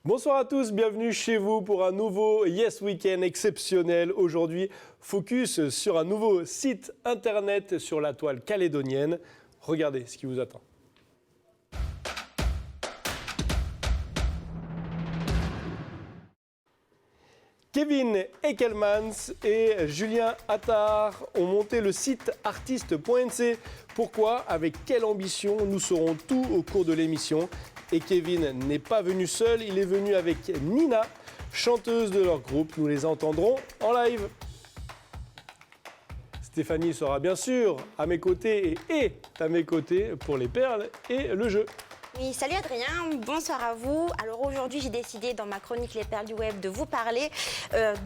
Bonsoir à tous, bienvenue chez vous pour un nouveau Yes Weekend exceptionnel. Aujourd'hui, focus sur un nouveau site internet sur la toile calédonienne. Regardez ce qui vous attend. Kevin Eckelmans et Julien Attard ont monté le site artiste.nc. Pourquoi? Avec quelle ambition? Nous saurons tout au cours de l'émission. Et Kevin n'est pas venu seul, il est venu avec Nina, chanteuse de leur groupe. Nous les entendrons en live. Stéphanie sera bien sûr à mes côtés et est à mes côtés pour les perles et le jeu. Oui, salut Adrien, bonsoir à vous. Alors aujourd'hui, j'ai décidé dans ma chronique Les Perles du Web de vous parler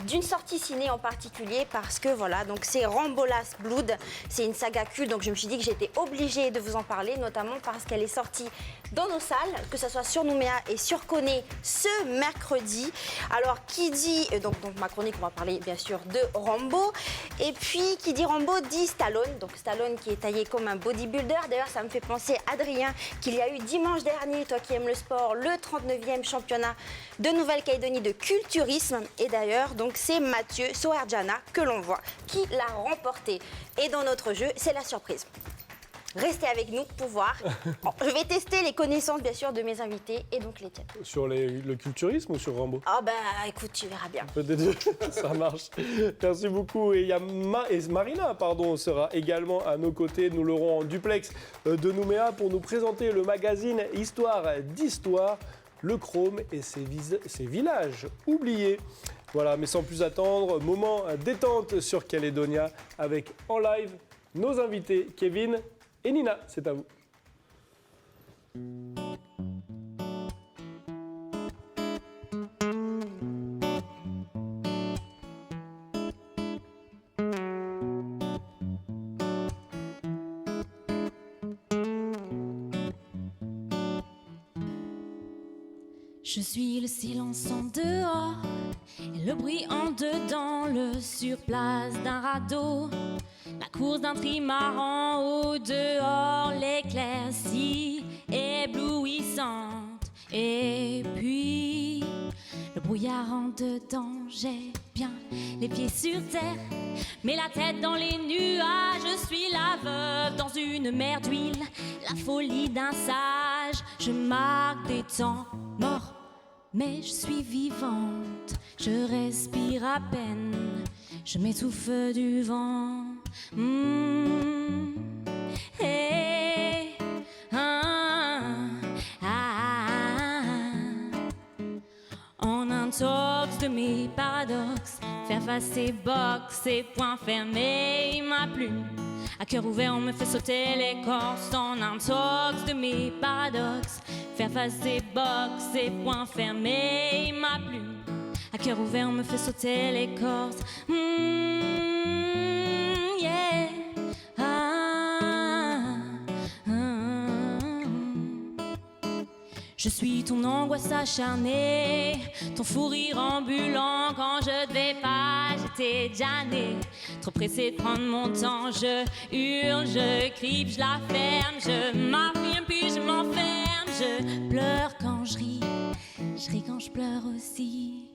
d'une sortie ciné en particulier parce que voilà, donc c'est Rambo Last Blood, c'est une saga culte, donc je me suis dit que j'étais obligée de vous en parler, notamment parce qu'elle est sortie dans nos salles, que ce soit sur Nouméa et sur Koné ce mercredi. Alors qui dit, donc ma chronique, on va parler bien sûr de Rambo, et puis qui dit Rambo dit Stallone, donc Stallone qui est taillé comme un bodybuilder. D'ailleurs, ça me fait penser, Adrien, qu'il y a eu dimanche dernier, toi qui aimes le sport, le 39e championnat de Nouvelle-Calédonie de culturisme. Et d'ailleurs, donc c'est Mathieu Soerdjana que l'on voit qui l'a remporté. Et dans notre jeu, c'est la surprise. Restez avec nous pour voir. Je vais tester les connaissances, bien sûr, de mes invités et donc les tiennes. Sur le culturisme ou sur Rambo? Ah bah écoute, tu verras bien. Ça marche. Merci beaucoup. Et il y a Marina, sera également à nos côtés. Nous l'aurons en duplex de Nouméa pour nous présenter le magazine Histoire d'Histoire, le Chrome et ses villages oubliés. Voilà, mais sans plus attendre, moment détente sur Calédonia avec en live nos invités Kevin et Nina. C'est à vous. Je suis le silence en dehors et le bruit en dedans, le surplace d'un radeau, la course d'un trimaran au dehors, l'éclaircie éblouissante. Et puis le brouillard en dedans, j'ai bien les pieds sur terre, mais la tête dans les nuages. Je suis la veuve dans une mer d'huile, la folie d'un sage. Je marque des temps morts, mais je suis vivante, je respire à peine, je m'étouffe du vent. Hey, En intox de mes paradoxes, faire face et box et poings fermés, ma plume à cœur ouvert, on me fait sauter l'écorce. En intox de mes paradoxes, faire face et box et poings fermés, ma plume à cœur ouvert, on me fait sauter l'écorce. Yeah. Je suis ton angoisse acharnée, ton fou rire ambulant. Quand je devais pas, j'étais déjà née, trop pressée de prendre mon temps. Je hurle, je crie, puis je la ferme. Je m'affirme, puis je m'enferme. Je pleure quand je ris quand je pleure aussi.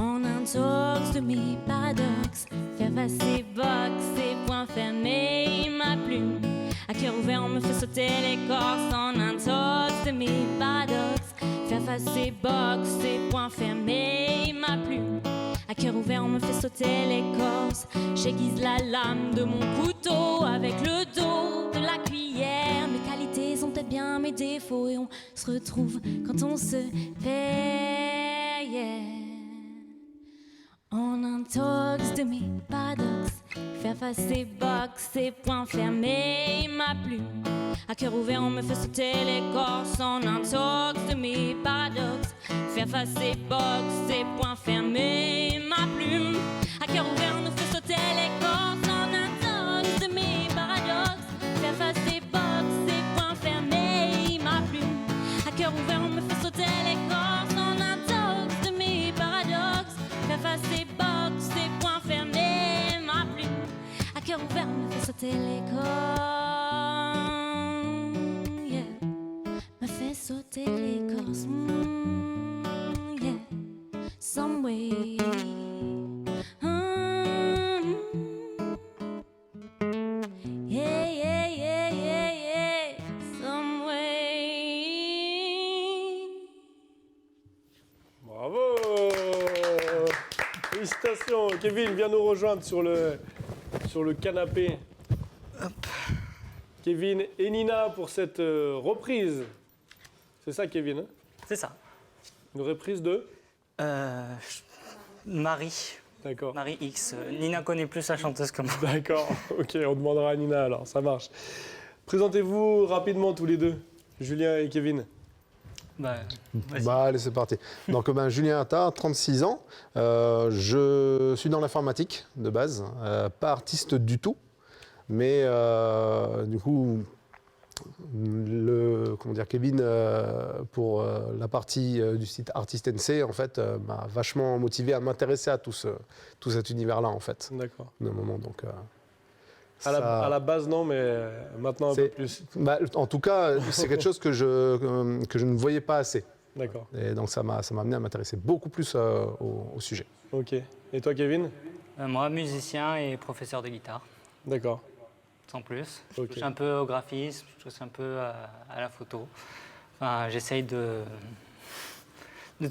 En intox de mes paradoxes, faire face et box et poings fermés, ma plume à cœur ouvert, on me fait sauter l'écorce. En intox de mes paradoxes, faire face et box et poings fermés, ma plume à cœur ouvert, on me fait sauter l'écorce. J'aiguise la lame de mon couteau avec le dos de la cuillère. Mes qualités sont peut-être bien mes défauts, et on se retrouve quand on se perd. Yeah. En intox de mes paradoxes, faire face et box et poings fermés, ma plume à cœur ouvert, on me fait sauter l'écorce. En intox de mes paradoxes, faire face et box et poings fermés, ma plume à cœur ouvert, on nous fait sauter l'écorce. En intox de mes paradoxes, faire face et box et poings fermés, ma plume à cœur ouvert, on me fait sauter l'écorce. En intox de mes paradoxes, faire face et box et poings fermés, ma plume Félicitations. Kevin, viens nous rejoindre sur le canapé. Hop. Kevin et Nina pour cette reprise. C'est ça, Kevin, hein? C'est ça. Une reprise de Marie. D'accord. Marie X. Nina connaît plus la chanteuse que moi. D'accord. Ok, on demandera à Nina alors, ça marche. Présentez-vous rapidement tous les deux, Julien et Kevin. Vas-y. Allez, c'est parti. Donc, Julien Attard, 36 ans. Je suis dans l'informatique de base, pas artiste du tout. Mais du coup, Kevin, pour la partie du site Artist NC, en fait, m'a vachement motivé à m'intéresser à tout cet univers-là, en fait, D'accord. d'un moment. Donc, À la base, non, mais maintenant un peu plus. En tout cas, c'est quelque chose que je ne voyais pas assez. D'accord. Et donc, ça m'a amené à m'intéresser beaucoup plus au sujet. Ok. Et toi, Kevin? Moi, musicien et professeur de guitare, D'accord. sans plus. Ok. Je touche un peu au graphisme, je touche un peu à la photo. Enfin, j'essaye de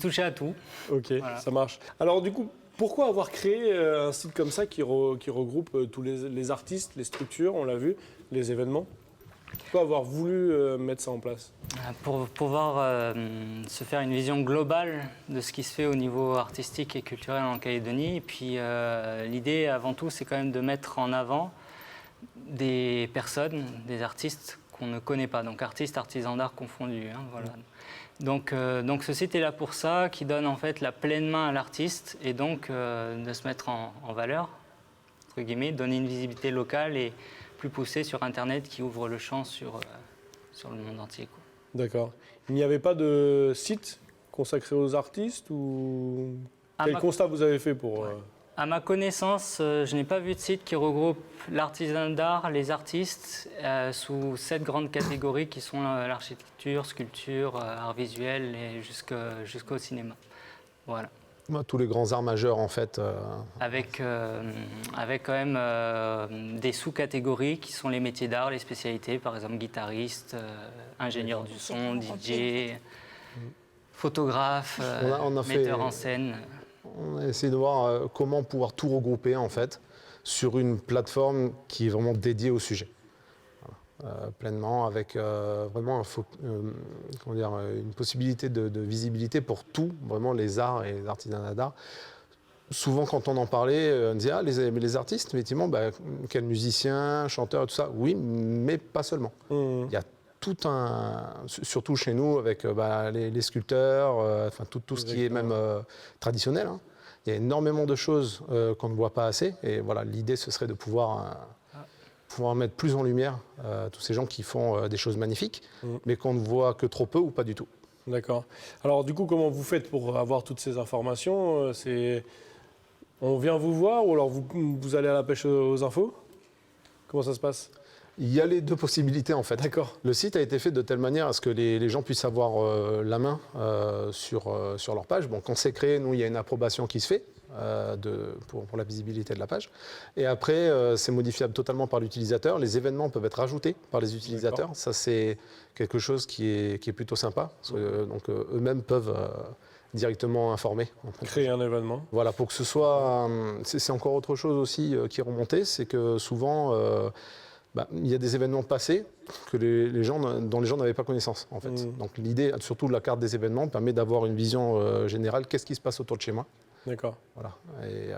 toucher à tout. Ok, Voilà. ça marche. Alors du coup, pourquoi avoir créé un site comme ça qui regroupe tous les artistes, les structures, on l'a vu, les événements? Pourquoi avoir voulu mettre ça en place? Pour pouvoir se faire une vision globale de ce qui se fait au niveau artistique et culturel en Calédonie. Et puis l'idée, avant tout, c'est quand même de mettre en avant des personnes, des artistes qu'on ne connaît pas. Donc artistes, artisans d'art confondus. Hein, voilà. Donc ce site est là pour ça, qui donne en fait la pleine main à l'artiste et donc de se mettre en valeur, entre guillemets, donner une visibilité locale et plus poussée sur Internet qui ouvre le champ sur le monde entier, quoi. D'accord. Il n'y avait pas de site consacré aux artistes ou quel constat vous avez fait pour... À ma connaissance, je n'ai pas vu de site qui regroupe l'artisanat d'art, les artistes, sous 7 grandes catégories qui sont l'architecture, sculpture, art visuel et jusqu'au cinéma. Voilà. Tous les grands arts majeurs, en fait. Avec quand même des sous-catégories qui sont les métiers d'art, les spécialités, par exemple guitariste, ingénieur du son, DJ, photographe, metteur en scène. On a essayé de voir comment pouvoir tout regrouper, en fait, sur une plateforme qui est vraiment dédiée au sujet. Voilà. Pleinement, avec vraiment une possibilité de visibilité pour tout, vraiment les arts et les artisanats d'art. Souvent, quand on en parlait, on disait « Ah, mais les artistes, effectivement, quels musiciens, chanteurs, tout ça ?» Oui, mais pas seulement. Il y a tout surtout chez nous, avec les sculpteurs, tout ce qui est même traditionnel. Hein. Il y a énormément de choses qu'on ne voit pas assez. Et voilà, l'idée, ce serait de pouvoir mettre plus en lumière tous ces gens qui font des choses magnifiques, mais qu'on ne voit que trop peu ou pas du tout. D'accord. Alors du coup, comment vous faites pour avoir toutes ces informations? On vient vous voir ou alors vous allez à la pêche aux infos? Comment ça se passe? Il y a les deux possibilités, en fait. D'accord. Le site a été fait de telle manière à ce que les gens puissent avoir la main sur leur page. Bon, quand c'est créé, nous, il y a une approbation qui se fait pour la visibilité de la page. Et après, c'est modifiable totalement par l'utilisateur. Les événements peuvent être ajoutés par les utilisateurs. Ça, c'est quelque chose qui est plutôt sympa. Donc, eux-mêmes peuvent directement informer. Créer un événement. Voilà, pour que ce soit... c'est encore autre chose aussi qui est remonté, c'est que souvent... il y a des événements passés dont les gens n'avaient pas connaissance, en fait. Donc l'idée, surtout de la carte des événements, permet d'avoir une vision générale. Qu'est-ce qui se passe autour de chez moi? D'accord. Voilà. Et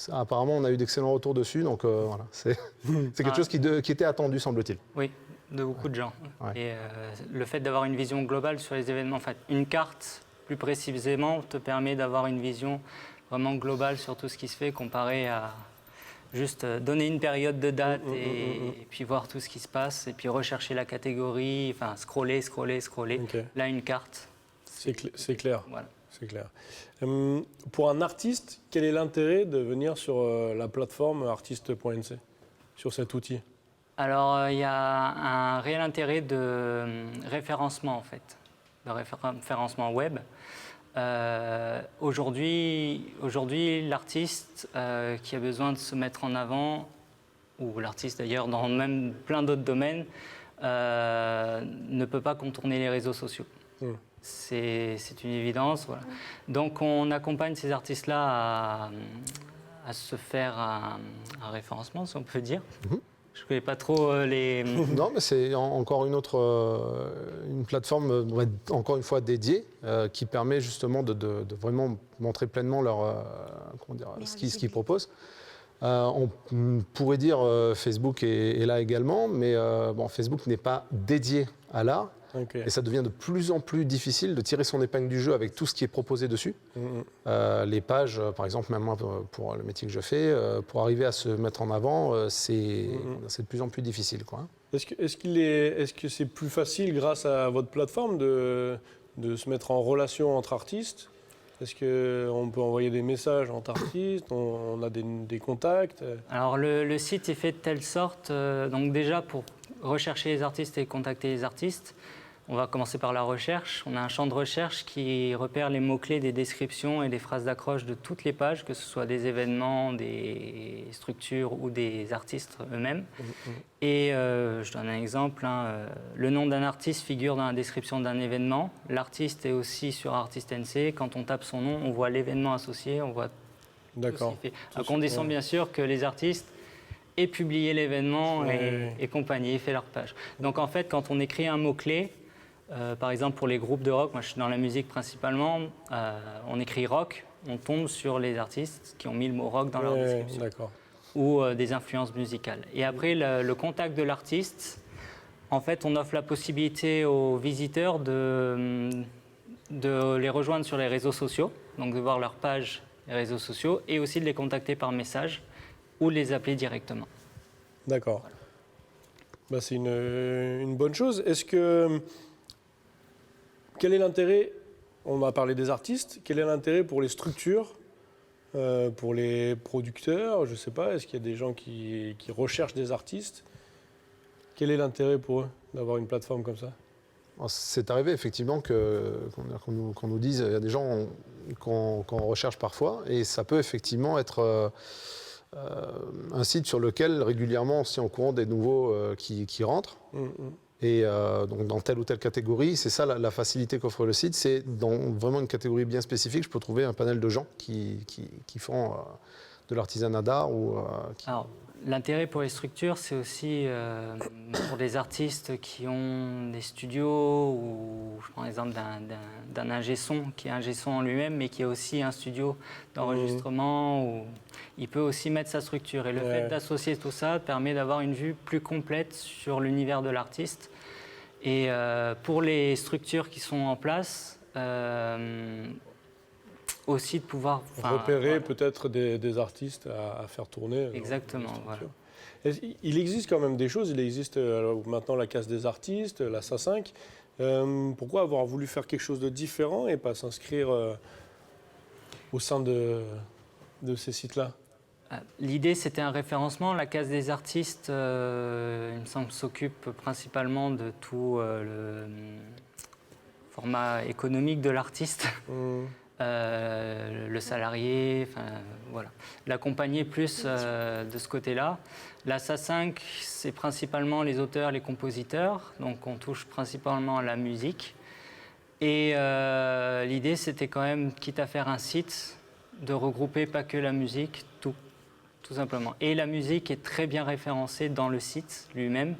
apparemment, on a eu d'excellents retours dessus. Donc voilà, c'est quelque chose qui était attendu, semble-t-il. Oui, de beaucoup de gens. Ouais. Et le fait d'avoir une vision globale sur les événements, en fait, une carte, plus précisément, te permet d'avoir une vision vraiment globale sur tout ce qui se fait, comparé à... juste donner une période de date et puis voir tout ce qui se passe et puis rechercher la catégorie, enfin scroller. Okay. Là, une carte. C'est clair. Voilà. C'est clair. Pour un artiste, quel est l'intérêt de venir sur la plateforme artiste.nc, sur cet outil? Alors, il y a un réel intérêt de référencement, en fait, de référencement web. Aujourd'hui, l'artiste qui a besoin de se mettre en avant, ou l'artiste d'ailleurs dans même plein d'autres domaines, ne peut pas contourner les réseaux sociaux. c'est une évidence. Voilà. Donc on accompagne ces artistes-là à se faire un référencement, si on peut dire. Je ne connais pas trop les... Non, mais c'est encore une plateforme, encore une fois dédiée, qui permet justement de vraiment montrer pleinement ce qu'ils proposent. On pourrait dire Facebook est là également, mais Facebook n'est pas dédié à l'art. Okay. Et ça devient de plus en plus difficile de tirer son épingle du jeu avec tout ce qui est proposé dessus. Les pages, par exemple, même moi, pour le métier que je fais, pour arriver à se mettre en avant, c'est de plus en plus difficile, quoi. Est-ce que c'est plus facile, grâce à votre plateforme, de se mettre en relation entre artistes? Est-ce qu'on peut envoyer des messages entre artistes? On a des contacts? Alors, le site est fait de telle sorte, donc déjà, pour rechercher les artistes et contacter les artistes, on va commencer par la recherche. On a un champ de recherche qui repère les mots-clés des descriptions et des phrases d'accroche de toutes les pages, que ce soit des événements, des structures ou des artistes eux-mêmes. Et je donne un exemple. Le nom d'un artiste figure dans la description d'un événement. L'artiste est aussi sur Artist NC. Quand on tape son nom, on voit l'événement associé, on voit tout ce qu'il fait. À condition, bien sûr, que les artistes aient publié l'événement et compagnie, et fait leur page. Donc en fait, quand on écrit un mot-clé, par exemple, pour les groupes de rock, moi je suis dans la musique principalement, on écrit rock, on tombe sur les artistes qui ont mis le mot rock dans leur description. Ou des influences musicales. Et après, le contact de l'artiste, en fait, on offre la possibilité aux visiteurs de les rejoindre sur les réseaux sociaux, donc de voir leur page les réseaux sociaux, et aussi de les contacter par message ou les appeler directement. D'accord. Voilà. C'est une bonne chose. Quel est l'intérêt, on va parler des artistes, quel est l'intérêt pour les structures, pour les producteurs, je ne sais pas, est-ce qu'il y a des gens qui recherchent des artistes? Quel est l'intérêt pour eux d'avoir une plateforme comme ça? C'est arrivé effectivement qu'on nous dise, il y a des gens qu'on recherche parfois, et ça peut effectivement être un site sur lequel régulièrement on se tient au courant des nouveaux qui rentrent. Et donc dans telle ou telle catégorie, c'est ça la facilité qu'offre le site, c'est dans vraiment une catégorie bien spécifique, je peux trouver un panel de gens qui font de l'artisanat d'art. Alors, l'intérêt pour les structures, c'est aussi pour des artistes qui ont des studios, ou je prends l'exemple d'un ingé-son qui est ingé-son en lui-même, mais qui a aussi un studio d'enregistrement, où il peut aussi mettre sa structure. Et le fait d'associer tout ça permet d'avoir une vue plus complète sur l'univers de l'artiste. Et pour les structures qui sont en place, aussi de pouvoir repérer peut-être des artistes à faire tourner. Exactement. Voilà. Il existe quand même des choses. Il existe maintenant la case des artistes, la SA5. Pourquoi avoir voulu faire quelque chose de différent et pas s'inscrire au sein de ces sites-là? L'idée, c'était un référencement. La case des artistes, il me semble, s'occupe principalement de tout le format économique de l'artiste. Le salarié, voilà. L'accompagner plus de ce côté-là. La SA5, c'est principalement les auteurs, les compositeurs, donc on touche principalement à la musique. Et l'idée, c'était quand même, quitte à faire un site, de regrouper pas que la musique, tout simplement. Et la musique est très bien référencée dans le site lui-même,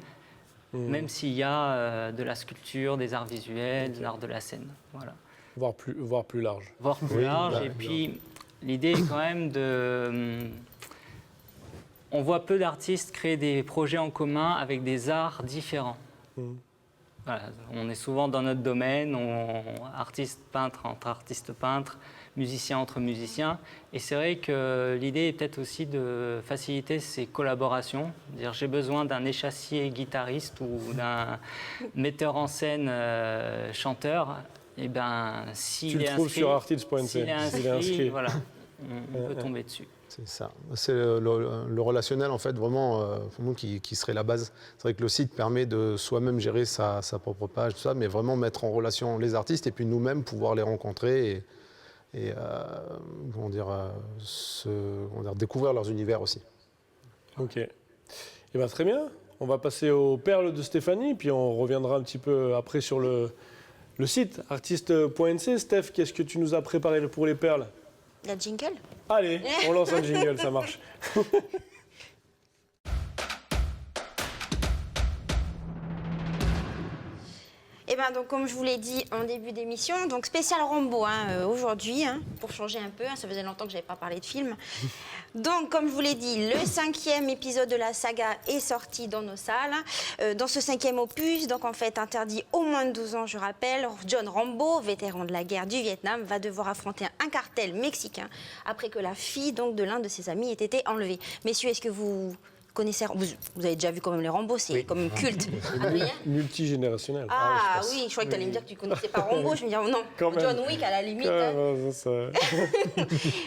même s'il y a de la sculpture, des arts visuels, de l'art de la scène. Voilà. Voire plus large. Voire plus large. Et puis, l'idée est quand même on voit peu d'artistes créer des projets en commun avec des arts différents. Voilà. On est souvent dans notre domaine, artiste peintre entre artistes peintres, musiciens entre musiciens. Et c'est vrai que l'idée est peut-être aussi de faciliter ces collaborations. C'est-à-dire, j'ai besoin d'un échassier guitariste ou d'un metteur en scène chanteur. Eh ben, s'il est inscrit sur artist.nc. Voilà, on peut tomber dessus. C'est ça. C'est le relationnel, en fait, vraiment, pour nous, qui serait la base. C'est vrai que le site permet de soi-même gérer sa propre page, tout ça, mais vraiment mettre en relation les artistes et puis nous-mêmes pouvoir les rencontrer et découvrir leurs univers aussi. Ok. Eh ben, très bien. On va passer aux perles de Stéphanie, puis on reviendra un petit peu après sur le site artiste.nc. Steph, qu'est-ce que tu nous as préparé pour les perles? La jingle. Allez, on lance un jingle, ça marche. Et bien donc comme je vous l'ai dit en début d'émission, donc spécial Rambo aujourd'hui, pour changer un peu, ça faisait longtemps que je n'avais pas parlé de film. Donc comme je vous l'ai dit, le 5e épisode de la saga est sorti dans nos salles. Dans ce 5e opus, donc en fait interdit au moins de 12 ans, je rappelle, John Rambo, vétéran de la guerre du Vietnam, va devoir affronter un cartel mexicain après que la fille donc, de l'un de ses amis ait été enlevée. Messieurs, est-ce que vous connaissez, vous avez déjà vu quand même les Rambo, c'est comme un culte. Adrien Multigénérationnel. Ah oui, je croyais que tu allais me dire que tu connaissais pas Rambo. Je me disais, oh non, Quand même. John Wick à la limite.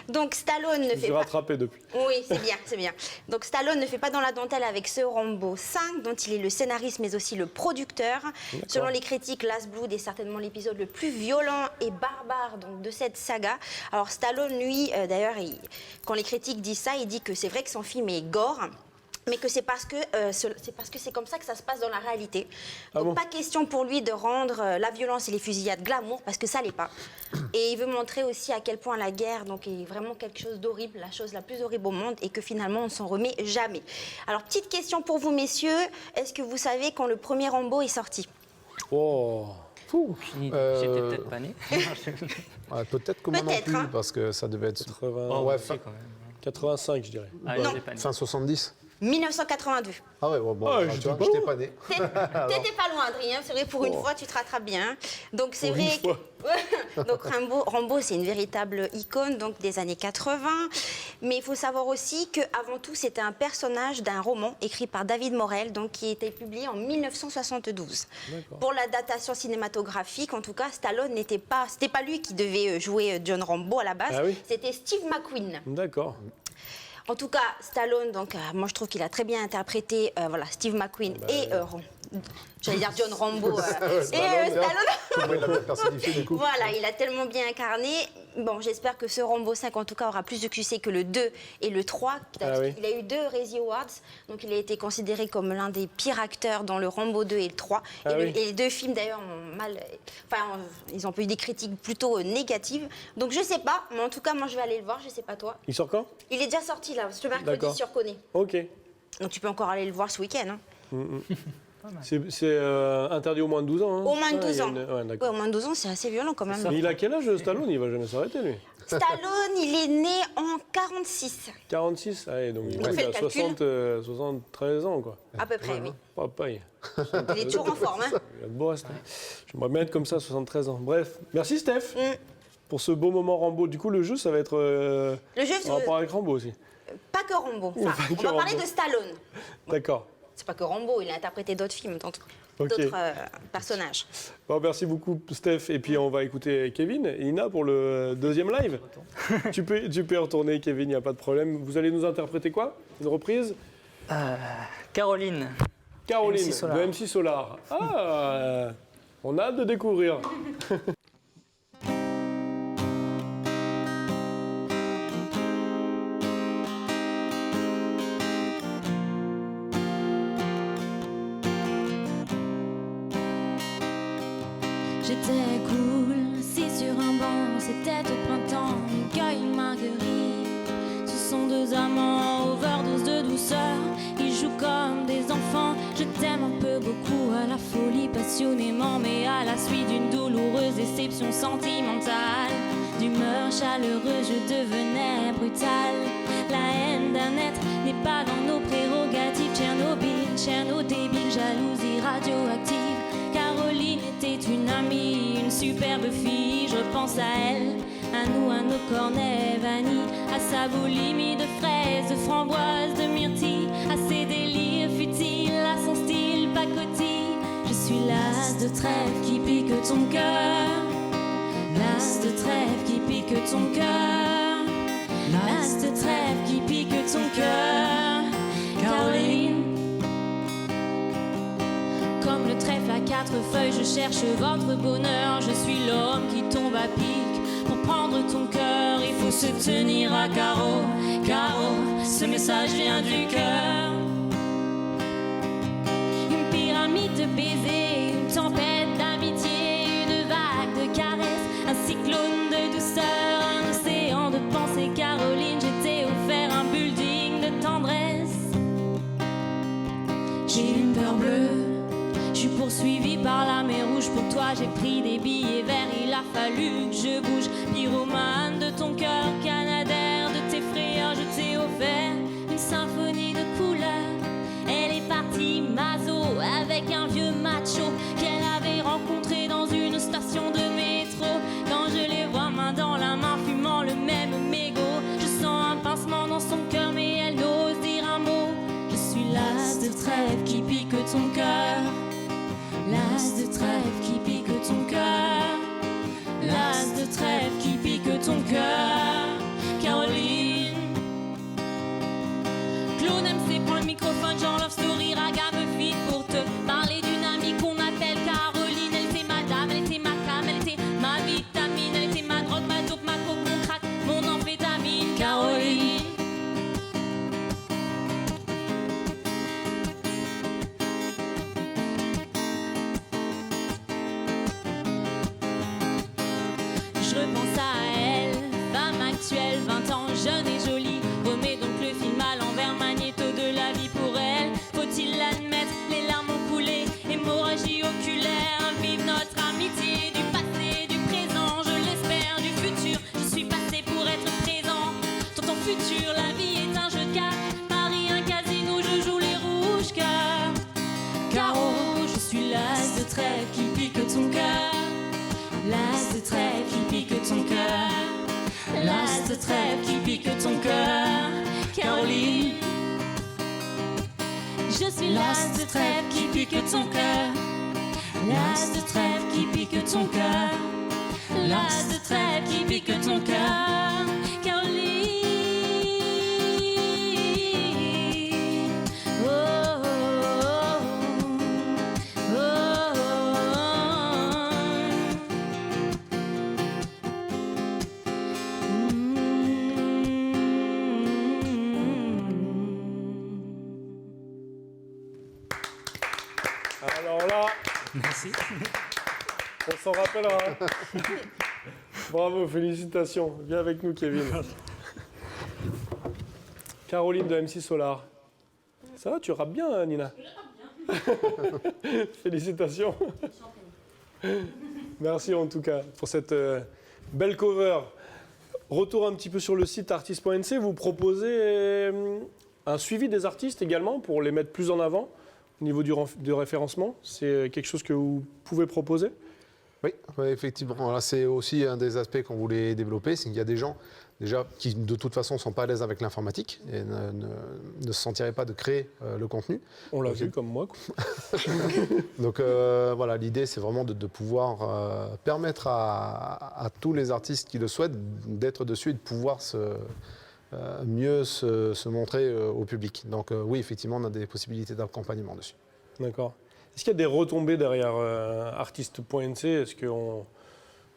Donc Stallone ne fait J'ai pas... rattrapé depuis. Oui, c'est bien, c'est bien. Donc Stallone ne fait pas dans la dentelle avec ce Rambo 5, dont il est le scénariste mais aussi le producteur. Selon les critiques, Last Blood est certainement l'épisode le plus violent et barbare donc, de cette saga. Alors Stallone, lui, d'ailleurs, quand les critiques disent ça, il dit que c'est vrai que son film est gore, mais que c'est parce que c'est comme ça que ça se passe dans la réalité. Donc pas question pour lui de rendre la violence et les fusillades glamour, parce que ça l'est pas. Et il veut montrer aussi à quel point la guerre donc, est vraiment quelque chose d'horrible, la chose la plus horrible au monde, et que finalement on ne s'en remet jamais. Alors petite question pour vous messieurs, est-ce que vous savez quand le premier Rambo est sorti? Oh. J'étais peut-être pas né. Ouais, peut-être que moi non Peut-être, plus, hein. parce que ça devait être 80, ouais, quand même. 85, je dirais. Ah, Non. j'étais pas né. fin 70. 1982. Ah ouais, bon, Ah, tu j'étais vois, pas j'étais loin. pas né. T'étais pas loin, Adrien. C'est vrai, pour une fois, tu te rattrapes bien. Donc, c'est Pour vrai une fois. que... Donc, Rambo, c'est une véritable icône donc, des années 80. Mais il faut savoir aussi qu'avant tout, c'était un personnage d'un roman écrit par David Morrell, donc, qui a été publié en 1972. Pour la datation cinématographique, en tout cas, Stallone n'était pas... C'était pas lui qui devait jouer John Rambo à la base. Ah oui. C'était Steve McQueen. D'accord. En tout cas, Stallone, donc, moi je trouve qu'il a très bien interprété voilà, Steve McQueen et j'allais dire John Rambo. Stallone. Comment il l'a bien personnifié du coup? Voilà, il a tellement bien incarné. Bon, j'espère que ce Rambo 5, en tout cas, aura plus de succès que le 2 et le 3. Oui. Il a eu 2 Razzie Awards, donc il a été considéré comme l'un des pires acteurs dans le Rambo 2 et le 3. Oui. Et les 2 films, d'ailleurs, ont mal... Enfin, ils ont eu des critiques plutôt négatives. Donc, je sais pas, mais en tout cas, moi, je vais aller le voir, je sais pas toi. Il sort quand? Il est déjà sorti, là, ce mercredi D'accord. sur Koné. Ok. Donc, tu peux encore aller le voir ce week-end. C'est interdit au moins de 12 ans. Hein. Au moins de Ah, 12 il y a ans. une- ouais, Ouais, d'accord. au moins de 12 ans, c'est assez violent quand même. Mais il a quel âge, Stallone? Il va jamais s'arrêter, lui. Stallone, il est né en 46, 46? Ah, donc il On fait le a calcul. 73 ans, quoi. à peu près, oui. Papaye. Il est toujours en forme. Hein. Il a de beau reste. J'aimerais bien être comme ça, 73 ans. Bref, merci Steph pour ce beau moment Rambo. Du coup, le jeu, ça va être Le jeu, en rapport avec Rambo aussi. pas que Rambo. Enfin, Pas on que va parler Rambo. de Stallone. D'accord. C'est pas que Rambo, il a interprété d'autres films, d'autres Ok. personnages. Bon, merci beaucoup Steph. Et puis on va écouter Kevin et Ina pour le deuxième live. tu peux retourner Kevin, il n'y a pas de problème. Vous allez nous interpréter quoi? Une reprise? Caroline. Caroline MC Solar. de MC Solar. Ah, on a hâte de découvrir. J'étais cool, assis sur un banc, c'était au printemps, une cueille, une marguerite. Ce sont deux amants, overdose de douceur, ils jouent comme des enfants. Je t'aime un peu beaucoup, à la folie passionnément, mais à la suite d'une douloureuse déception sentimentale. D'humeur chaleureuse, je devenais brutale. La haine d'un être n'est pas dans nos prérogatives. Tchernobyl, débile, jalousie radioactive. Caroline était une amie, une superbe fille. Je pense à elle, à nous, à nos cornets vanille, à sa boulimie de fraises, de framboises, de myrtilles, à ses délires futiles, à son style pacotille. Je suis l'as de trêve qui pique ton cœur, l'as de trêve qui pique ton cœur, l'as de trêve qui pique ton cœur, Caroline. Comme le trèfle à 4 feuilles, je cherche votre bonheur. Je suis l'homme qui tombe à pic. Pour prendre ton cœur, il faut se tenir à carreau. Carreau, ce message vient du cœur. Une pyramide de baisers, une tempête d'amitié, une vague J'ai une peur bleue, je suis poursuivi par la mer rouge. Pour toi j'ai pris des billets verts, il a fallu que je bouge. Pyromane de ton cœur, canadair de tes frayeurs, je t'ai offert une symphonie de couleurs. Elle est partie maso avec un vieux macho qu'elle avait rencontré dans une station de métro. Quand je les vois main dans la main fumant le même mégot, je sens un pincement dans son cœur mais elle n'ose dire un mot. Je suis l'as de trêve qui pique ton cœur, l'as de trêve qui pique ton cœur, l'as de trêve qui pique ton cœur. Caroline. Claude MC prend le microphone, Jean Love Story, Raga me fit pour te parler d'une amie qu'on appelle Caroline. Elle était ma dame, elle était ma cam, elle était ma vitamine, elle était ma drogue, ma dope, ma coke, mon crack, mon amphétamine. Caroline. Je repense à elle, femme actuelle, 20 ans, jeune et jolie. Remets donc le film à l'envers, magnéto de la vie pour elle. Faut-il l'admettre, les larmes ont coulé, hémorragie oculaire. Vive notre amitié, du passé, du présent, je l'espère, du futur. Je suis passé pour être présent. Dans ton futur, la vie est un jeu de cartes. Paris, un casino, je joue les rouges cœurs. Caro, je suis l'as de trêve qui pique ton cœur. L'as de trêve qui pique ton cœur, l'as de trêve qui pique ton cœur. Caroline. Je suis l'as de trêve qui pique ton cœur, l'as de trêve qui pique ton cœur, l'as de trêve qui pique ton cœur. Caroline. Oh, oh, oh, oh, Alors là, Merci. on s'en rappellera. Bravo, félicitations. Viens avec nous, Kevin. Caroline de MC Solar. Ça va, tu rappes bien, hein, Nina? Félicitations. Merci en tout cas pour cette belle cover. Retour un petit peu sur le site artiste.nc. Vous proposez un suivi des artistes également pour les mettre plus en avant au niveau du référencement. C'est quelque chose que vous pouvez proposer? Oui, effectivement. Là, c'est aussi un des aspects qu'on voulait développer, c'est qu'il y a des gens déjà qui de toute façon ne sont pas à l'aise avec l'informatique et ne se sentiraient pas de créer le contenu. On l'a vu comme moi, quoi. Donc voilà, l'idée c'est vraiment de pouvoir permettre à tous les artistes qui le souhaitent d'être dessus et de pouvoir mieux se montrer au public. Donc oui, effectivement, on a des possibilités d'accompagnement dessus. D'accord. Est-ce qu'il y a des retombées derrière artiste.nc? Est-ce qu'on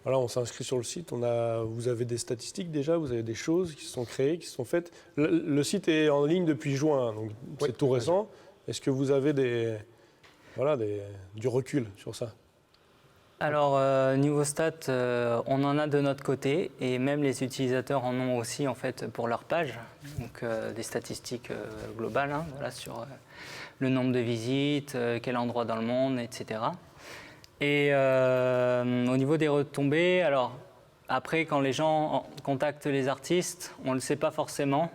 on s'inscrit sur le site, vous avez des statistiques déjà, vous avez des choses qui se sont créées, qui se sont faites. Le site est en ligne depuis juin, donc oui, c'est tout récent. Est-ce que vous avez du recul sur ça? Alors, niveau stats, on en a de notre côté et même les utilisateurs en ont aussi en fait pour leur page. Donc, des statistiques globales voilà, sur le nombre de visites, quel endroit dans le monde, etc. Et au niveau des retombées, alors après, quand les gens contactent les artistes, on ne le sait pas forcément.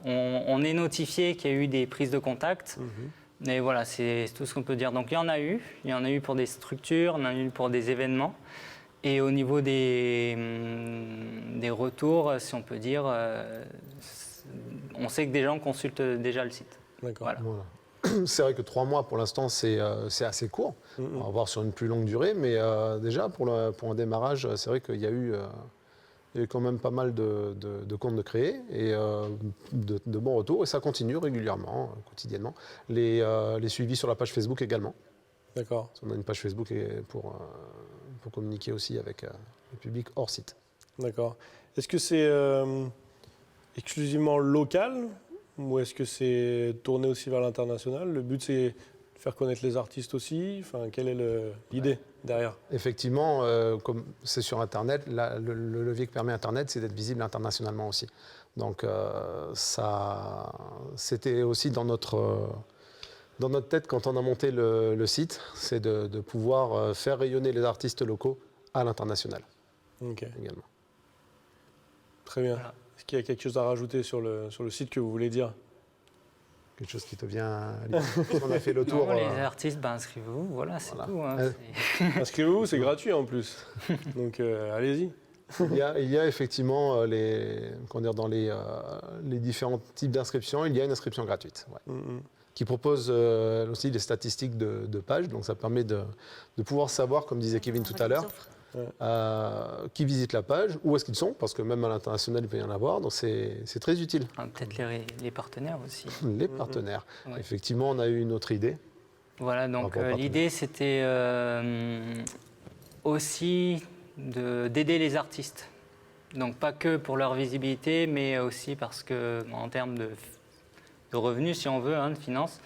On est notifié qu'il y a eu des prises de contact. Mais voilà, c'est tout ce qu'on peut dire. Donc il y en a eu. Il y en a eu pour des structures, il y en a eu pour des événements. Et au niveau des retours, si on peut dire, on sait que des gens consultent déjà le site. D'accord. Voilà. Voilà. C'est vrai que 3 mois pour l'instant c'est assez court. On va voir sur une plus longue durée, mais déjà pour un démarrage, c'est vrai qu'il y a eu quand même pas mal de comptes de créer et de bons retours. Et ça continue régulièrement, quotidiennement. Les suivis sur la page Facebook également. D'accord. On a une page Facebook pour communiquer aussi avec le public hors site. D'accord. Est-ce que c'est exclusivement local ou est-ce que c'est tourné aussi vers l'international? Le but, c'est de faire connaître les artistes aussi. Enfin, quelle est l'idée derrière? Effectivement, comme c'est sur Internet, le levier que permet Internet, c'est d'être visible internationalement aussi. Donc, ça, c'était aussi dans notre Dans notre tête, quand on a monté le site, c'est de pouvoir faire rayonner les artistes locaux à l'international Ok, également. très bien. Voilà. Est-ce qu'il y a quelque chose à rajouter sur le site que vous voulez dire? Quelque chose qui te vient à l'idée. On a fait le tour. Non, les artistes, inscrivez-vous, voilà, c'est Voilà. tout. Hein, Inscrivez-vous, c'est gratuit en plus. Donc allez-y. Il y a effectivement dans les différents types d'inscriptions, il y a une inscription gratuite. Ouais. Qui propose aussi des statistiques de pages. Donc ça permet de pouvoir savoir, comme disait Kevin tout à l'heure, qui visite la page, où est-ce qu'ils sont, parce que même à l'international, il peut y en avoir. Donc c'est très utile. Peut-être les partenaires aussi. Les partenaires. Ouais. Effectivement, on a eu une autre idée. Voilà, donc Par rapport aux l'idée c'était aussi d'aider les artistes. Donc pas que pour leur visibilité, mais aussi parce que en termes de revenus, si on veut, de finances,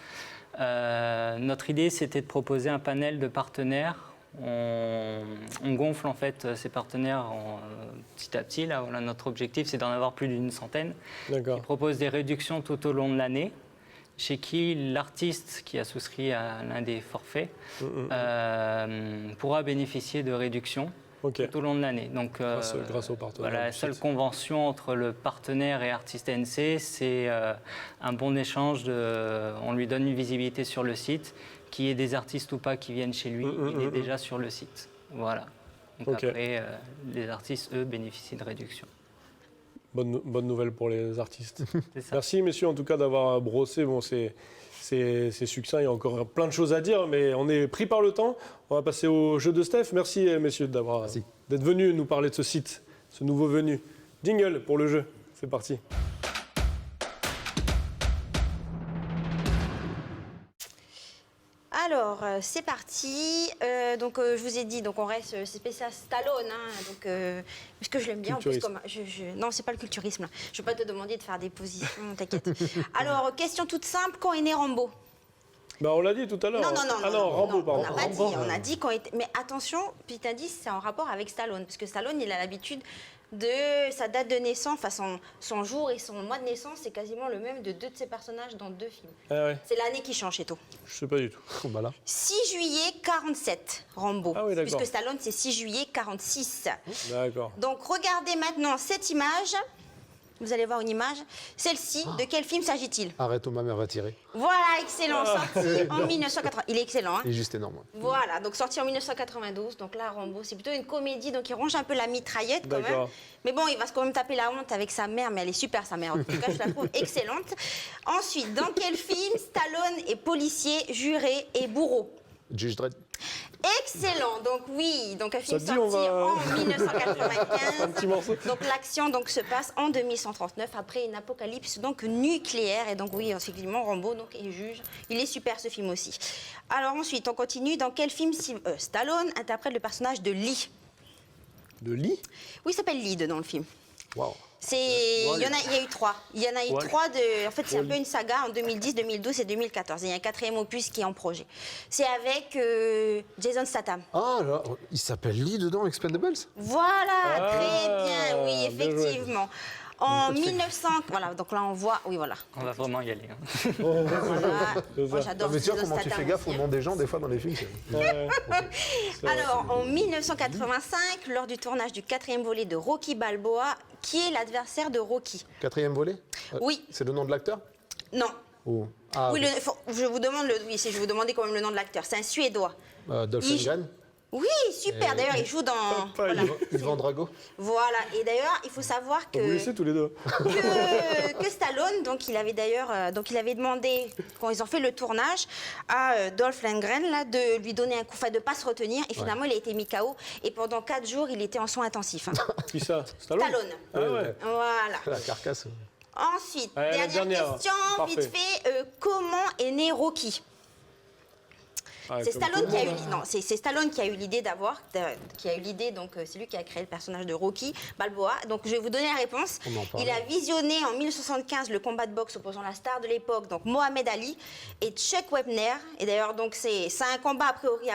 notre idée c'était de proposer un panel de partenaires. On gonfle en fait ces partenaires petit à petit. Là, voilà, notre objectif c'est d'en avoir plus d'une centaine. D'accord. Qui proposent des réductions tout au long de l'année, chez qui l'artiste qui a souscrit à l'un des forfaits pourra bénéficier de réductions Ok. tout au long de l'année. Donc, grâce au partenaire voilà, la du seule site. convention entre le partenaire et Artiste NC, c'est un bon échange. On lui donne une visibilité sur le site, qu'il y ait des artistes ou pas qui viennent chez lui, il est déjà sur le site. Voilà. Donc Ok. après, les artistes, eux, bénéficient de réductions. Bonne nouvelle pour les artistes. C'est ça. Merci messieurs en tout cas d'avoir brossé. Bon, c'est succinct, il y a encore plein de choses à dire, mais on est pris par le temps. On va passer au jeu de Steph. Merci messieurs d'être venus nous parler de ce site, ce nouveau venu. Jingle pour le jeu, c'est parti. Alors, c'est parti. Je vous ai dit, donc on reste, c'est spécial Stallone. Parce que je l'aime bien. En plus, Culturiste. non, c'est pas le culturisme. Je ne vais pas te demander de faire des positions, t'inquiète. Alors, question toute simple, quand est né Rambo? Bah, on l'a dit tout à l'heure. Rambo, pardon. On n'a pas dit. On a dit quand était... Mais attention, petit indice, c'est en rapport avec Stallone. Parce que Stallone, il a l'habitude de sa date de naissance, enfin son jour et son mois de naissance, c'est quasiment le même de deux de ses personnages dans deux films. Ah ouais, C'est l'année qui change, c'est tout. je sais pas du tout. Bah là. 6 juillet 47, Rambo. Ah oui, d'accord. Puisque Stallone, c'est 6 juillet 46. D'accord. Donc, regardez maintenant cette image. Vous allez voir une image. Celle-ci, de quel film s'agit-il? Arrête, ma mère va tirer. Voilà, excellent. Sorti en 1980. Il est excellent, hein? Il est juste énorme. Voilà, donc sorti en 1992. Donc là, Rambo, c'est plutôt une comédie, donc il ronge un peu la mitraillette quand même. D'accord. Mais bon, il va quand même taper la honte avec sa mère, mais elle est super, sa mère. En tout cas, je la trouve excellente. Ensuite, dans quel film Stallone est policier, juré et bourreau? Judge Dredd. Excellent, donc oui, donc un film Ça te dit, on sorti va- en 1995. Un petit morceau. Donc l'action se passe en 2139 après une apocalypse nucléaire et donc oui effectivement Rambo donc est juge. Il est super ce film aussi. Alors ensuite on continue. Dans quel film Stallone interprète le personnage de Lee? De lit? Oui, il s'appelle Lee dans le film. Waouh. Il y a eu trois. Il y en a eu Ouais. trois en fait, c'est un peu une saga en 2010, 2012 et 2014. Et il y a un quatrième opus qui est en projet. C'est avec Jason Statham. Ah, là, il s'appelle Lee dedans, Expendables. Voilà, très Ah, bien, oui, bien joué. effectivement. En 1900, voilà, donc là on voit, oui voilà. On va vraiment y aller. Voilà. Moi Ah, j'adore mais tu vois Jason comment tu Statham fais gaffe au aussi, nom des gens, des fois, dans les films. Ouais. Alors, en 1985, lors du tournage du quatrième volet de Rocky Balboa, qui est l'adversaire de Rocky? Quatrième volet. Oui, C'est le nom de l'acteur non. Ou Ah, Oui, ok. je vous demande oui, je vous demandais quand même le nom de l'acteur. C'est un Suédois. Dolph Il- Lundgren. Oui, super. D'ailleurs, il joue dans. Voilà. Yvan Drago. Voilà. Et d'ailleurs, il faut savoir Vous que. laissez tous les deux. que Stallone, donc il avait demandé quand ils ont fait le tournage à Dolph Lundgren là de lui donner un coup, de pas se retenir et finalement il a été mis KO et pendant 4 jours il était en soins intensifs. Qui ça? Stallone? Stallone. Ah ouais. Voilà. La carcasse. Ensuite, Allez, la dernière dernière. question, Parfait. vite fait, comment est né Rocky? Ah, C'est comme Stallone tout qui a le eu, monde, non, c'est Stallone qui a eu l'idée donc c'est lui qui a créé le personnage de Rocky Balboa. Donc je vais vous donner la réponse. On en parlait. Il a visionné en 1975 le combat de boxe opposant la star de l'époque, donc Mohamed Ali et Chuck Wepner. Et d'ailleurs donc c'est un combat a priori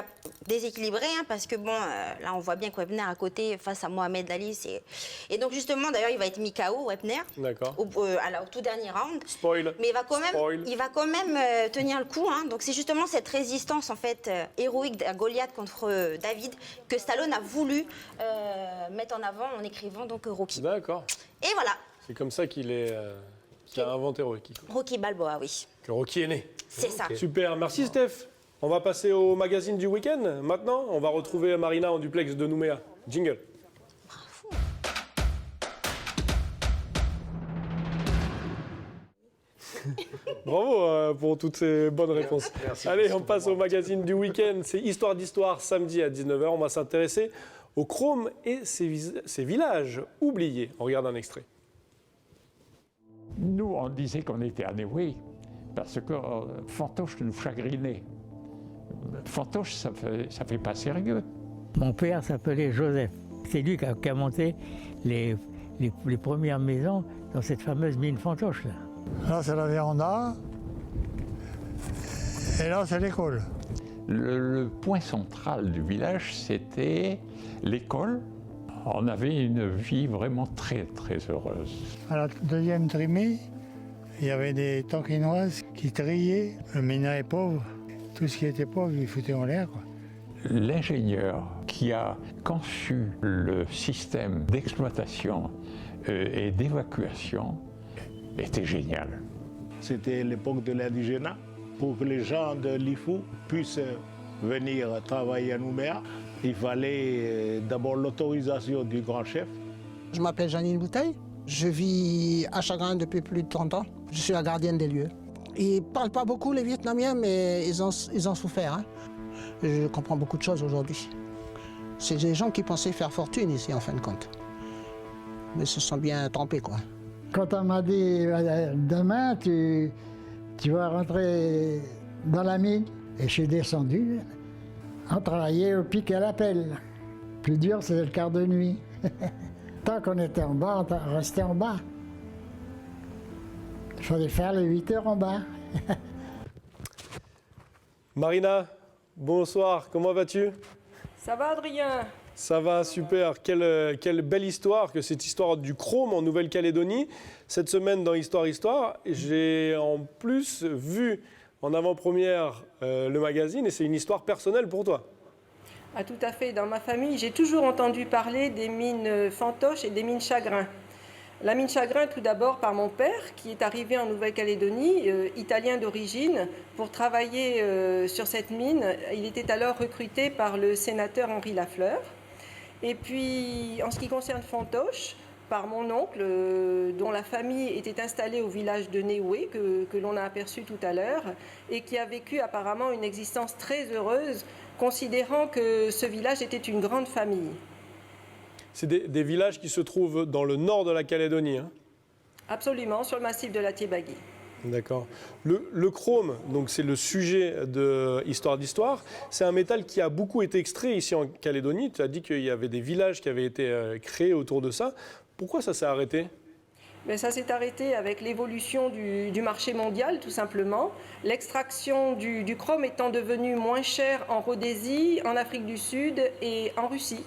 déséquilibré parce que bon là on voit bien que Wepner à côté face à Mohamed Ali et donc justement d'ailleurs il va être mis KO Wepner D'accord. au tout dernier round. Spoil. Mais il va quand même, Spoil. tenir le coup. Hein. Donc c'est justement cette résistance en fait héroïque de Goliath contre David que Stallone a voulu mettre en avant en écrivant donc Rocky. D'accord. Et voilà, C'est comme ça qu'il a inventé Rocky. Rocky Balboa, oui, Que Rocky est né. c'est ça. Super, merci Steph. On va passer au magazine du week-end. Maintenant, on va retrouver Marina en duplex de Nouméa. Jingle. Bravo pour toutes ces bonnes réponses. Allez, on passe au magazine du week-end. C'est Histoire d'Histoire, samedi à 19h. On va s'intéresser au Chrome et ses villages oubliés. On regarde un extrait. Nous, on disait qu'on était anéoués parce que Fantoche nous chagrinait. Fantoche, ça fait pas sérieux. Mon père s'appelait Joseph. C'est lui qui a monté les premières maisons dans cette fameuse mine Fantoche. Là. Là, c'est la véranda. Et là, c'est l'école. Le point central du village, c'était l'école. On avait une vie vraiment très, très heureuse. À la deuxième trimée, il y avait des tonkinoises qui triaient le minerai pauvre. Tout ce qui était pauvre, ils foutaient en l'air, quoi. L'ingénieur qui a conçu le système d'exploitation et d'évacuation était génial. C'était l'époque de l'indigénat. Pour que les gens de l'IFU puissent venir travailler à Nouméa, il fallait d'abord l'autorisation du grand chef. Je m'appelle Janine Bouteille. Je vis à Chagrin depuis plus de 30 ans. Je suis la gardienne des lieux. Ils ne parlent pas beaucoup les Vietnamiens, mais ils ont souffert. Hein. Je comprends beaucoup de choses aujourd'hui. C'est des gens qui pensaient faire fortune ici, en fin de compte. Mais se sont bien trompés, quoi. Quand on m'a dit demain, tu vas rentrer dans la mine, et je suis descendu, on travaillait au pic à la pelle. Plus dur, c'était le quart de nuit. Tant qu'on était en bas, on restait en bas. Il fallait faire les 8 heures en bas. Marina, bonsoir, comment vas-tu? Ça va, Adrien? Ça va, super. Quelle belle histoire que cette histoire du chrome en Nouvelle-Calédonie. Cette semaine dans Histoire, j'ai en plus vu en avant-première le magazine et c'est une histoire personnelle pour toi. Ah, tout à fait. Dans ma famille, j'ai toujours entendu parler des mines Fantoche et des mines Chagrin. La mine Chagrin, tout d'abord par mon père, qui est arrivé en Nouvelle-Calédonie, italien d'origine, pour travailler sur cette mine. Il était alors recruté par le sénateur Henri Lafleur. Et puis, en ce qui concerne Fantoche, par mon oncle, dont la famille était installée au village de Néoué, que l'on a aperçu tout à l'heure, et qui a vécu apparemment une existence très heureuse, considérant que ce village était une grande famille. C'est des villages qui se trouvent dans le nord de la Calédonie. Hein? Absolument, sur le massif de la Tiebagi. D'accord. Le chrome, donc c'est le sujet de Histoire d'Histoire. C'est un métal qui a beaucoup été extrait ici en Calédonie. Tu as dit qu'il y avait des villages qui avaient été créés autour de ça. Pourquoi ça s'est arrêté? Mais ça s'est arrêté avec l'évolution du marché mondial, tout simplement. L'extraction du chrome étant devenue moins chère en Rhodésie, en Afrique du Sud et en Russie.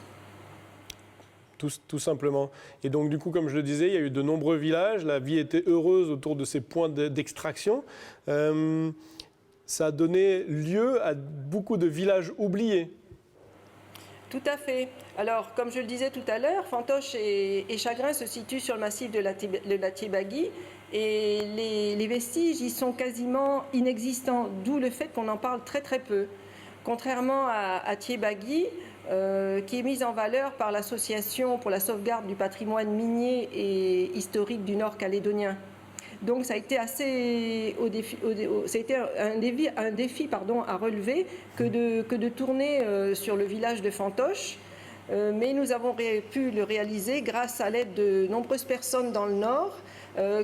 Tout simplement. Et donc, du coup, comme je le disais, il y a eu de nombreux villages. La vie était heureuse autour de ces points d'extraction. Ça a donné lieu à beaucoup de villages oubliés. Tout à fait. Alors, comme je le disais tout à l'heure, Fantoche et Chagrin se situent sur le massif de la Tiebagi et les vestiges y sont quasiment inexistants, d'où le fait qu'on en parle très très peu. Contrairement à Tiebagi, qui est mise en valeur par l'Association pour la sauvegarde du patrimoine minier et historique du Nord calédonien. Donc ça a été un défi à relever que de tourner sur le village de Fantoche. Mais nous avons pu le réaliser grâce à l'aide de nombreuses personnes dans le Nord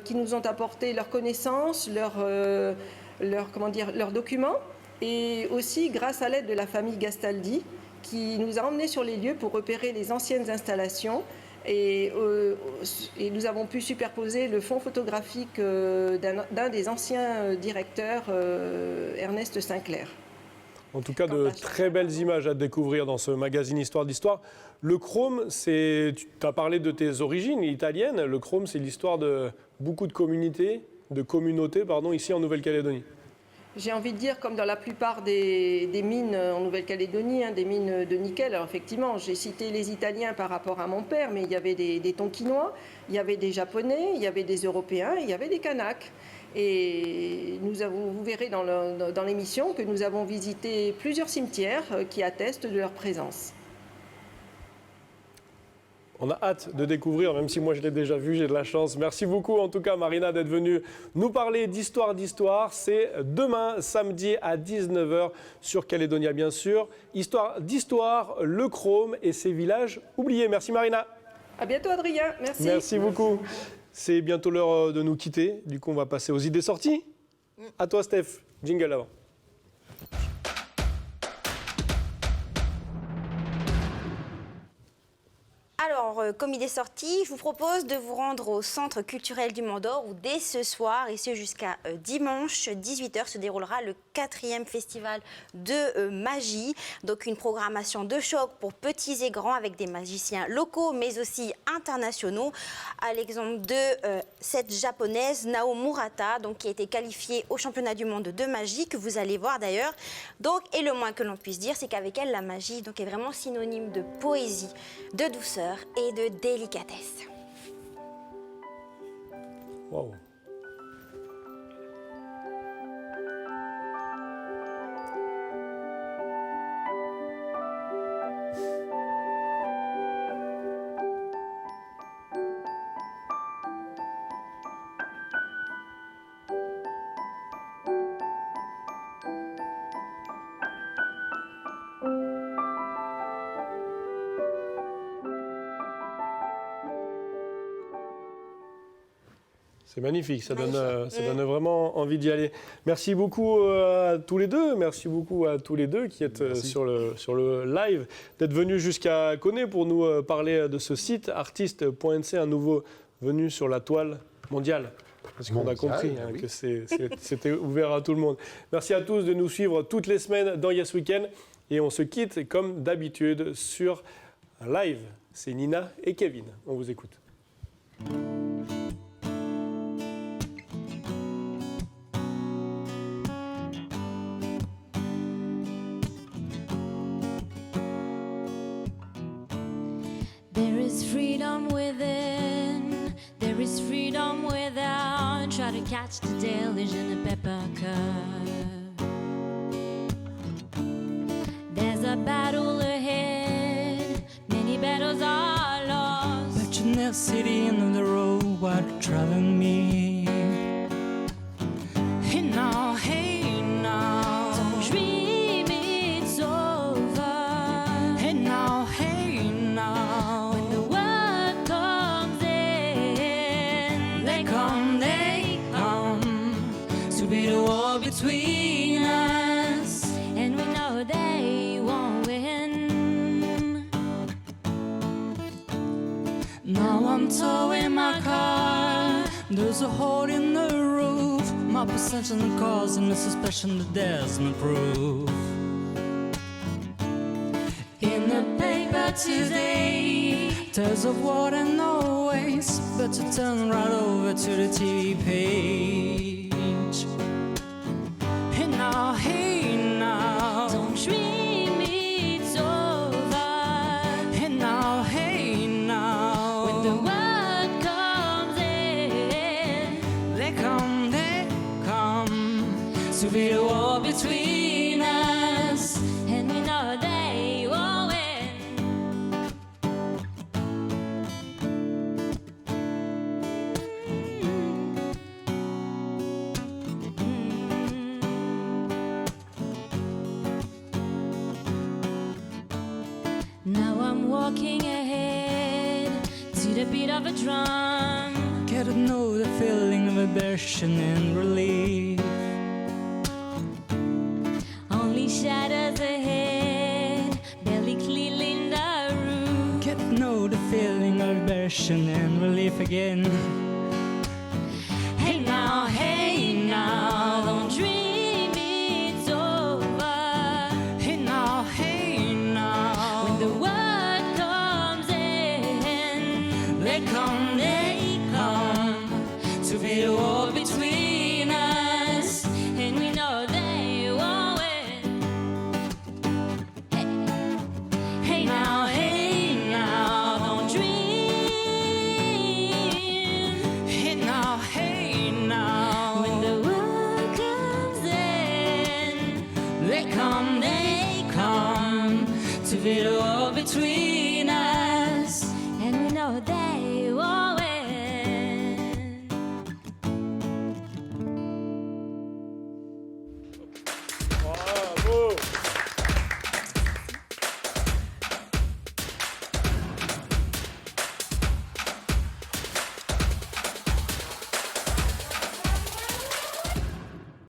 qui nous ont apporté leurs connaissances, leurs documents. et aussi grâce à l'aide de la famille Gastaldi qui nous a emmenés sur les lieux pour repérer les anciennes installations et nous avons pu superposer le fond photographique d'un des anciens directeurs, Ernest Sinclair. En tout cas, de très belles images à découvrir dans ce magazine Histoire d'Histoire. Le Chrome, tu as parlé de tes origines italiennes. Le Chrome, c'est l'histoire de beaucoup de communautés, ici en Nouvelle-Calédonie. J'ai envie de dire, comme dans la plupart des mines en Nouvelle-Calédonie, des mines de nickel. Alors effectivement, j'ai cité les Italiens par rapport à mon père, mais il y avait des Tonkinois, il y avait des Japonais, il y avait des Européens, il y avait des Kanaks. Et vous verrez dans l'émission que nous avons visité plusieurs cimetières qui attestent de leur présence. On a hâte de découvrir, même si moi je l'ai déjà vu, j'ai de la chance. Merci beaucoup en tout cas Marina d'être venue nous parler d'Histoire d'Histoire. C'est demain, samedi à 19h sur Calédonia bien sûr. Histoire d'Histoire, le Chrome et ses villages oubliés. Merci Marina. À bientôt Adrien, merci. Merci beaucoup. C'est bientôt l'heure de nous quitter. Du coup on va passer aux idées sorties. À toi Steph, jingle avant. Alors, comme idée sortie, je vous propose de vous rendre au Centre culturel du Mont d'Or où dès ce soir, et ce jusqu'à dimanche 18h, se déroulera le 4e festival de magie. Donc une programmation de choc pour petits et grands avec des magiciens locaux mais aussi internationaux. À l'exemple de cette japonaise Nao Murata, donc, qui a été qualifiée au championnat du monde de magie, que vous allez voir d'ailleurs. Donc, et le moins que l'on puisse dire, c'est qu'avec elle, la magie est vraiment synonyme de poésie, de douceur et de délicatesse. Wow. C'est magnifique, ça donne vraiment envie d'y aller. Merci beaucoup à tous les deux, qui êtes sur le live, d'être venus jusqu'à Koné pour nous parler de ce site, artiste.nc, un nouveau venu sur la toile mondiale. Parce qu'on a compris que c'était ouvert à tout le monde. Merci à tous de nous suivre toutes les semaines dans Yes Weekend. Et on se quitte comme d'habitude sur un live. C'est Nina et Kevin. On vous écoute. There is freedom within, there is freedom without. Try to catch the deluge in a pepper cup. There's a battle ahead, many battles are lost. But you're never sitting on the road while traveling me. Hey now, hey now, don't dream it's over. Hey now, hey now, when the world comes in, they come to be the war between us, and we know they won't win. Now I'm towing my car, there's a hole in the roof. My perception causing a suspicion that there's no proof. In the paper today, tales of war and no waste, but to turn right over to the TV page. Hey now, don't dream it's over. Hey now, when the world comes in, they come to be the war between us, and we know they won't win. Now I'm walking ahead to the beat of a drum. Get to know the feeling of aggression and relief. depression and relief again. Hey now, don't dream it's over. Hey now, when the world comes in, they come to be the war between us, and we know they won't win. Hey now, don't dream. Hey now, when the world comes in, they come to be the war between